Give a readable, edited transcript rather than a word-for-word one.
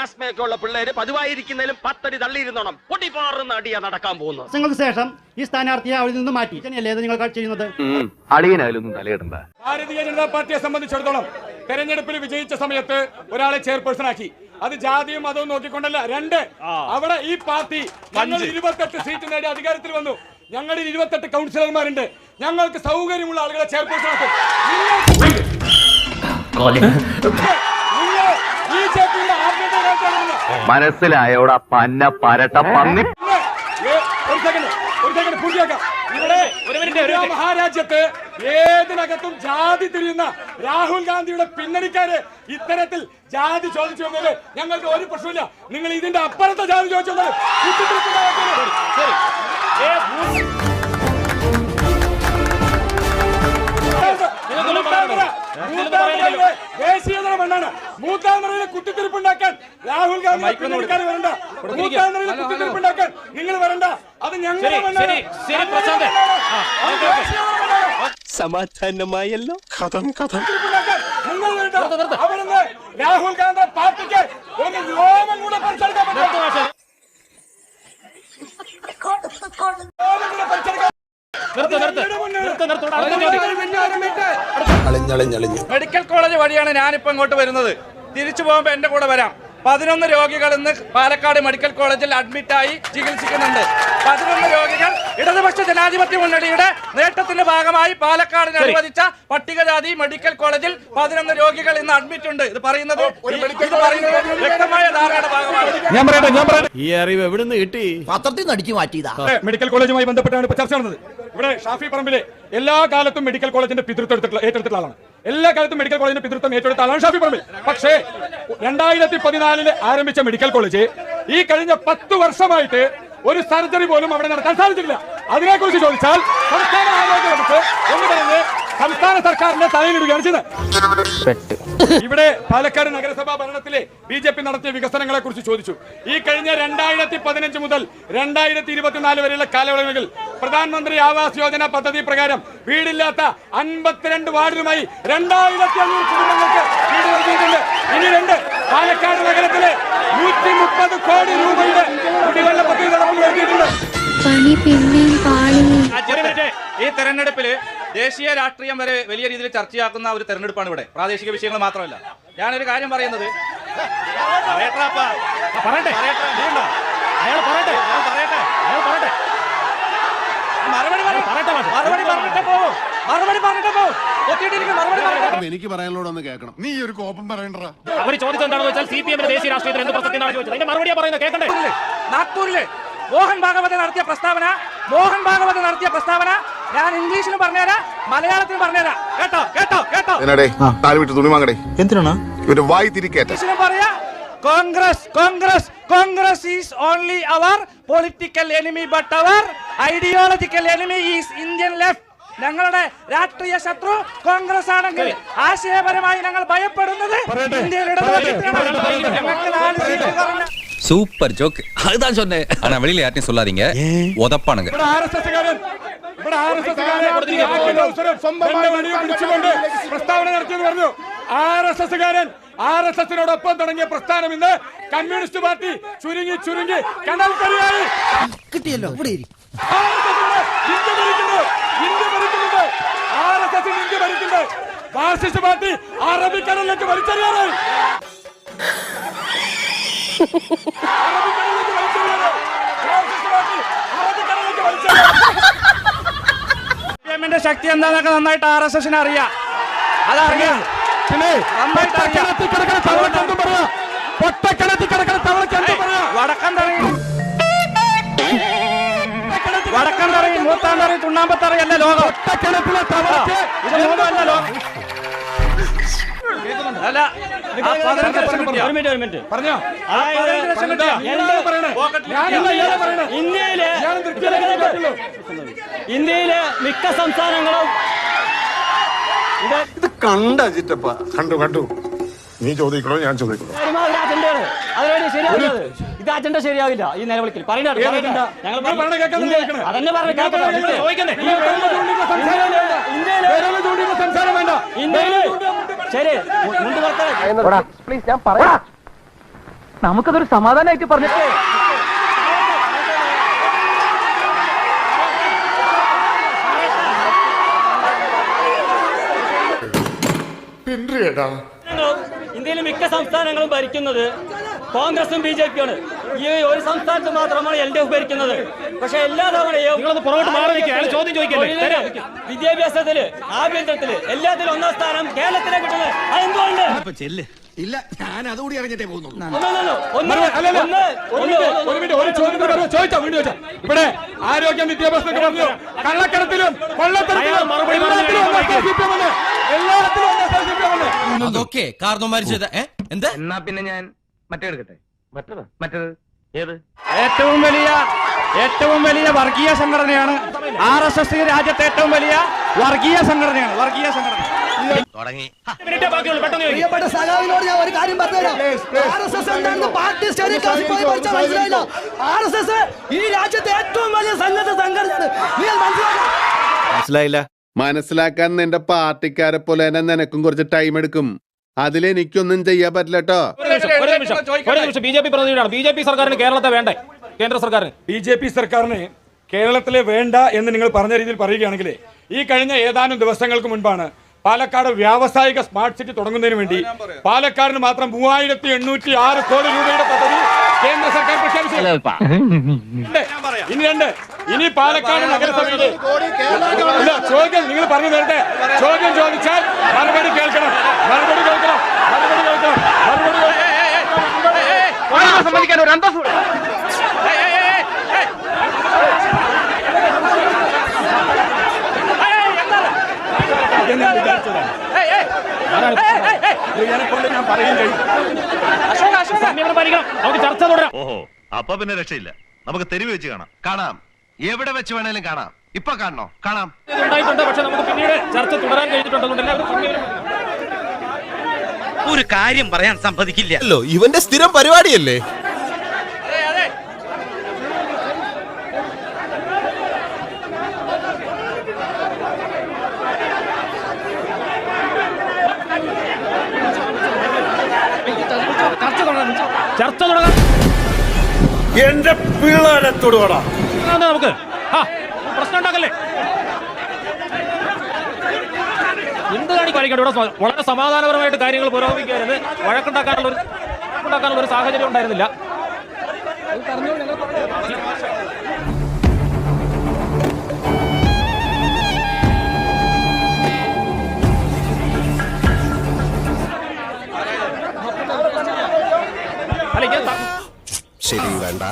ആസ്മയൊക്കെയുള്ള പിള്ളേര് പതിവായിരിക്കുന്നതിലും 10 അടി തള്ളിയിരുന്നോണം പൊട്ടിപ്പാറുന്ന അടിയാ നടക്കാൻ പോകുന്നത്. നിങ്ങൾക്ക് ശേഷം ഈ സ്ഥാനാർത്ഥിയെ അവിടെ നിന്ന് മാറ്റി അല്ലേ നിങ്ങൾ ചെയ്യുന്നത്? അളിയനായാലൊന്നും തലയിടണ്ട. ഭാരതീയ ജനതാ പാർട്ടിയെ സംബന്ധിച്ചിടത്തോളം തെരഞ്ഞെടുപ്പിൽ വിജയിച്ച സമയത്ത് ഒരാളെ ചെയർപേഴ്സൺ ആക്കി. അത് ജാതിയും മതവും നോക്കിക്കൊണ്ടല്ല. 2, അവിടെ ഈ പാർട്ടി ഞങ്ങൾ 28 സീറ്റ് നേടി അധികാരത്തിൽ വന്നു. ഞങ്ങളിൽ 28 കൗൺസിലർമാരുണ്ട്. ഞങ്ങൾക്ക് സൗകര്യമുള്ള ആളുകളെ ചെയർപേഴ്സൺ ആക്കും. മനസ്സിലായോടാ പന്ന പരട്ട പന്നി. ഇവിടെ മഹാരാജ്യത്ത് ഏതിനകത്തും ജാതി തിരിയുന്ന രാഹുൽ ഗാന്ധിയുടെ പിന്നണിക്കാര് ഇത്തരത്തിൽ ജാതി ചോദിച്ചു വന്നത് ഞങ്ങൾക്ക് ഒരു പ്രശ്നമില്ല. നിങ്ങൾ ഇതിന്റെ അപ്പുറത്തെ ജാതി ചോദിച്ചു വന്നത് ദേശീയതല മണ്ണാണ്. മൂത്താന്തറയിലെ കുത്തിത്തിരിപ്പുണ്ടാക്കാൻ രാഹുൽ ഗാന്ധി പിന്നണിക്കാർ വരണ്ട. മൂത്താന്തറയിലെ കുത്തിത്തിരിപ്പുണ്ടാക്കാൻ നിങ്ങൾ വരണ്ട. അത് ഞങ്ങളുടെ മണ്ണാണ്. സമാധാനമായല്ലോ. നിങ്ങൾ വരണ്ട. അവിടുന്ന് രാഹുൽ ഗാന്ധി പാർട്ടിക്ക് ഒരു രോമം കൂടെ പരിശോധിക്കാൻ പറ്റില്ല. മെഡിക്കൽ കോളേജ് വഴിയാണ് ഞാനിപ്പോ ഇങ്ങോട്ട് വരുന്നത്. തിരിച്ചു പോകുമ്പോ എന്റെ കൂടെ വരാം. 11 രോഗികൾ ഇന്ന് പാലക്കാട് മെഡിക്കൽ കോളേജിൽ അഡ്മിറ്റായി ചികിത്സിക്കുന്നുണ്ട്. 11 രോഗികൾ ഇടതുപക്ഷ ജനാധിപത്യ മുന്നണിയുടെ നേട്ടത്തിന്റെ ഭാഗമായി പാലക്കാടിന് അനുവദിച്ച പട്ടികജാതി മെഡിക്കൽ കോളേജിൽ 11 രോഗികൾ ഇന്ന് അഡ്മിറ്റ് ഉണ്ട്. ഇത് പറയുന്നത് വ്യക്തമായ ധാരണയുടെ ഭാഗമാണ്. ഈ അറിവ് എവിടെ നിന്ന് കിട്ടി? പത്രത്തിൽ നിന്ന് അടിച്ചു മാറ്റിയതാ. മെഡിക്കൽ കോളേജുമായി ബന്ധപ്പെട്ടാണ് ഇപ്പൊ ചർച്ച നടന്നത്. ഇവിടെ ഷാഫി പറമ്പിലെ എല്ലാ കാലത്തും മെഡിക്കൽ കോളേജിന്റെ പിതൃത്വം ഏറ്റെടുത്തിട്ടുള്ള ആളാണ്. എല്ലാ കാലത്തും മെഡിക്കൽ കോളേജിന്റെ പിതൃത്വം ഏറ്റെടുത്ത ആളാണ് ഷാഫി പറമ്പിൽ. പക്ഷേ 2014 ആരംഭിച്ച മെഡിക്കൽ കോളേജ് ഈ കഴിഞ്ഞ 10 വർഷമായിട്ട് ഒരു സർജറി പോലും അവിടെ നടത്താൻ സാധിച്ചിട്ടില്ല. അതിനെക്കുറിച്ച് ചോദിച്ചാൽ സംസ്ഥാന ആരോഗ്യ വകുപ്പ് എന്ന് പറഞ്ഞ് സംസ്ഥാന സർക്കാരിന്റെ തലയിലിടുകയാണ് ചെയ്യുന്നത്. ഇവിടെ പാലക്കാട് നഗരസഭാ ഭരണത്തിലെ BJP നടത്തിയ വികസനങ്ങളെ കുറിച്ച് ചോദിച്ചു. ഈ കഴിഞ്ഞ 2015 മുതൽ 2024 വരെയുള്ള കാലയളവിൽ പ്രധാനമന്ത്രി ആവാസ് യോജന പദ്ധതി പ്രകാരം വീടില്ലാത്ത 52 വാർഡിലുമായി 2500 കുടുംബങ്ങൾക്ക് വീട് നൽകിയിട്ടുണ്ട്. ഇനി 2 പാലക്കാട് നഗരത്തിലെ 130 കോടി രൂപയുടെ കുടിവെള്ള പദ്ധതി നടപ്പിൽ വരുത്തിയിട്ടുണ്ട്. ഈ തെരഞ്ഞെടുപ്പില് ദേശീയ രാഷ്ട്രീയം വരെ വലിയ രീതിയിൽ ചർച്ചയാക്കുന്ന ഒരു തെരഞ്ഞെടുപ്പാണ് ഇവിടെ. പ്രാദേശിക വിഷയങ്ങൾ മാത്രമല്ല. ഞാനൊരു കാര്യം പറയുന്നത് എനിക്ക് പറയാനുള്ളതൊന്ന് കേൾക്കണം. നീ ഒരു കോപം പറയണ്ട. അവർ ചോദിച്ചെന്താണെന്ന് വെച്ചാൽ CPM ദേശീയ രാഷ്ട്രീയത്തിൽ എന്ത് പ്രസക്തിയാണ് ചോദിച്ചത്. അതിന്റെ മറുപടിയാ പറയുന്നത്. കേൾക്കണ്ടേ? നാഗ്പൂരില് മോഹൻ ഭാഗവത് നടത്തിയ പ്രസ്താവന ഞാൻ ഇംഗ്ലീഷിലും പറഞ്ഞുതരാം, മലയാളത്തിലും പറഞ്ഞുതരാം. കേട്ടോ കേട്ടോ കേട്ടോ. തുണി വാങ്ങടേ. എന്തിനാണ് ഇവന്റെ വായി തിരിക്കേറ്റ പറയാ Congress is only our political enemy, but our ideological enemy is Indian left. ഞങ്ങളുടെ രാഷ്ട്രീയ ശത്രു കോൺഗ്രസ് ആണെങ്കിൽ ആശയപരമായി ഞങ്ങൾ ഭയപ്പെടുന്നത് ഇന്ത്യയുടെ சூப்பர் ஜோக். அதுதான் சொன்னேன். ஆனா வெளியில யார்ட்டையும் சொல்லாதீங்க. உதப்பானுங்க. പ്രസ്താവന നടത്തിയെന്ന് പറഞ്ഞു. RSSനോടൊപ്പം തുടങ്ങിയ പ്രസ്ഥാനം ഇന്ന് കമ്മ്യൂണിസ്റ്റ് പാർട്ടി ചുരുങ്ങി കണൽക്കരിയായി കിട്ടിയല്ലോ. ഇവിടെ ഇന്ത്യ ഭരിക്കുന്നത് ഫാസിസ്റ്റ് പാർട്ടി അറബിക്കടലിലേക്ക് വലിച്ചെറിയാറായി. CPMന്റെ ശക്തി എന്താണെന്നൊക്കെ നന്നായിട്ട് RSSന് അറിയാം. അതറിയാം. വടക്കൻ തറയും മൂത്താന്തറയും ചുണ്ണാമ്പത്തറയും അല്ല ലോകം. ഇത് മൂന്നുമല്ല ലോകം. അല്ല ഇന്ത്യയിലെ മിക്ക സംസ്ഥാനങ്ങളും ഇത് കണ്ട ചിറ്റപ്പ. കണ്ടു. നീ ചോദിക്കണോ ഞാൻ ചോദിക്കണോ? അതിനുവേണ്ടി ശരിയാവില്ല. ഇത് അജണ്ട ശരിയാവില്ല. ഈ നിലവിളിക്കൽ ശരി മുണ്ട് പ്ലീസ് ഞാൻ പറയാം. നമുക്കതൊരു സമാധാനമായിട്ട് പറഞ്ഞിട്ട് പിന്തിരിയേടാ ഇന്ത്യയിലെ മിക്ക സംസ്ഥാനങ്ങളും ഭരിക്കുന്നത് കോൺഗ്രസും BJP-യാണ്. ഈ ഒരു സംസ്ഥാനത്ത് മാത്രമാണ് LDF ഭരിക്കുന്നത്. പക്ഷെ എല്ലാ തവണയും വിദ്യാഭ്യാസത്തില്, ആഭ്യന്തരത്തില്, എല്ലാത്തിലും ഒന്നാം സ്ഥാനം കേരളത്തിലെ കിട്ടുന്നത്. അതെന്തുകൊണ്ട്? ഇല്ല ഞാൻ അതുകൂടി അറിഞ്ഞിട്ടേ പോകുന്നുള്ളൂ. ഇവിടെ ആരോഗ്യം വിദ്യാഭ്യാസം പറഞ്ഞു കള്ളക്കടത്തിലും കൊള്ളത്തരത്തിലും എല്ലാത്തിലും അതൊക്കെ കാരണവന്മാര് ചെയ്ത എന്താ എന്നാ പിന്നെ ഞാൻ മറ്റേ എടുക്കട്ടെ മറ്റേത് ഏത് ഏറ്റവും വലിയ വർഗീയ സംഘടനയാണ് RSS. രാജ്യത്തെ ഏറ്റവും വലിയ വർഗീയ സംഘടനയാണ്. പ്രിയപ്പെട്ട സഖാവിനോട് ഞാൻ ഒരു കാര്യം പറഞ്ഞുതരാം. RSS എന്താണെന്ന് പാർട്ടി സ്റ്റഡി ക്ലാസ്സിൽ പോയി പഠിച്ചാൽ മനസ്സിലായില്ല. RSS ഈ രാജ്യത്തെ ഏറ്റവും വലിയ സംഘടനയാണ്. നിങ്ങൾ മനസ്സിലായില്ല. മനസ്സിലാക്കാൻ നിന്റെ പാർട്ടിക്കാരെ പോലെ തന്നെ നിനക്കും കുറച്ച് ടൈം എടുക്കും. അതിലെനിക്കൊന്നും ചെയ്യാൻ പറ്റില്ല കേട്ടോ. BJP പ്രതിനിധിയാണ്. BJP സർക്കാരിന് കേരളത്തെ വേണ്ടേ? കേന്ദ്ര സർക്കാരിന് BJP സർക്കാരിന് കേരളത്തിലെ വേണ്ട എന്ന് നിങ്ങൾ പറഞ്ഞ രീതിയിൽ പറയുകയാണെങ്കിൽ ഈ കഴിഞ്ഞ ഏതാനും ദിവസങ്ങൾക്ക് മുൻപാണ് പാലക്കാട് വ്യാവസായിക സ്മാർട്ട് സിറ്റി തുടങ്ങുന്നതിന് വേണ്ടി പാലക്കാടിന് മാത്രം 3806 കോടി രൂപയുടെ പദ്ധതി കേന്ദ്ര സർക്കാർ പ്രഖ്യാപിച്ചു. ഇനി പാലക്കാട് നഗരസഭയിലെ ചോദ്യം നിങ്ങൾ പറഞ്ഞു തരട്ടെ. ചോദ്യം ചോദിച്ചാൽ മറുപടി കേൾക്കണം. സമ്മതിക്കാൻ ഒരു അന്തസ്സുണ്ട്. ഞാൻ പറയും ചർച്ച തുടരാം. ഓഹോ, അപ്പൊ പിന്നെ രക്ഷയില്ല. നമുക്ക് തെരുവ് വെച്ച് കാണാം. എവിടെ വെച്ച് വേണേലും കാണാം. ഇപ്പൊ കാണാം. ഉണ്ടായിട്ടുണ്ട്. പക്ഷെ നമുക്ക് പിന്നീട് ചർച്ച തുടരാൻ കഴിഞ്ഞിട്ടുണ്ടെന്നുണ്ടെങ്കിൽ ഒരു കാര്യം പറയാൻ സമ്മതിക്കില്ല. ഇവന്റെ സ്ഥിരം പരിപാടിയല്ലേ. ചർച്ച തുടങ്ങാം. എന്റെ പിള്ളേരെ തൊടുവാടാ. നമുക്ക് പ്രശ്നം ഉണ്ടാക്കല്ലേ. എന്ത് കാണിക്കാൻ ഇവിടെ വളരെ സമാധാനപരമായിട്ട് കാര്യങ്ങൾ പുരോഗമിക്കരുത്. വഴക്കുണ്ടാക്കാനുള്ള ഒരു സാഹചര്യം ഉണ്ടായിരുന്നില്ല. ശരി വേണ്ട.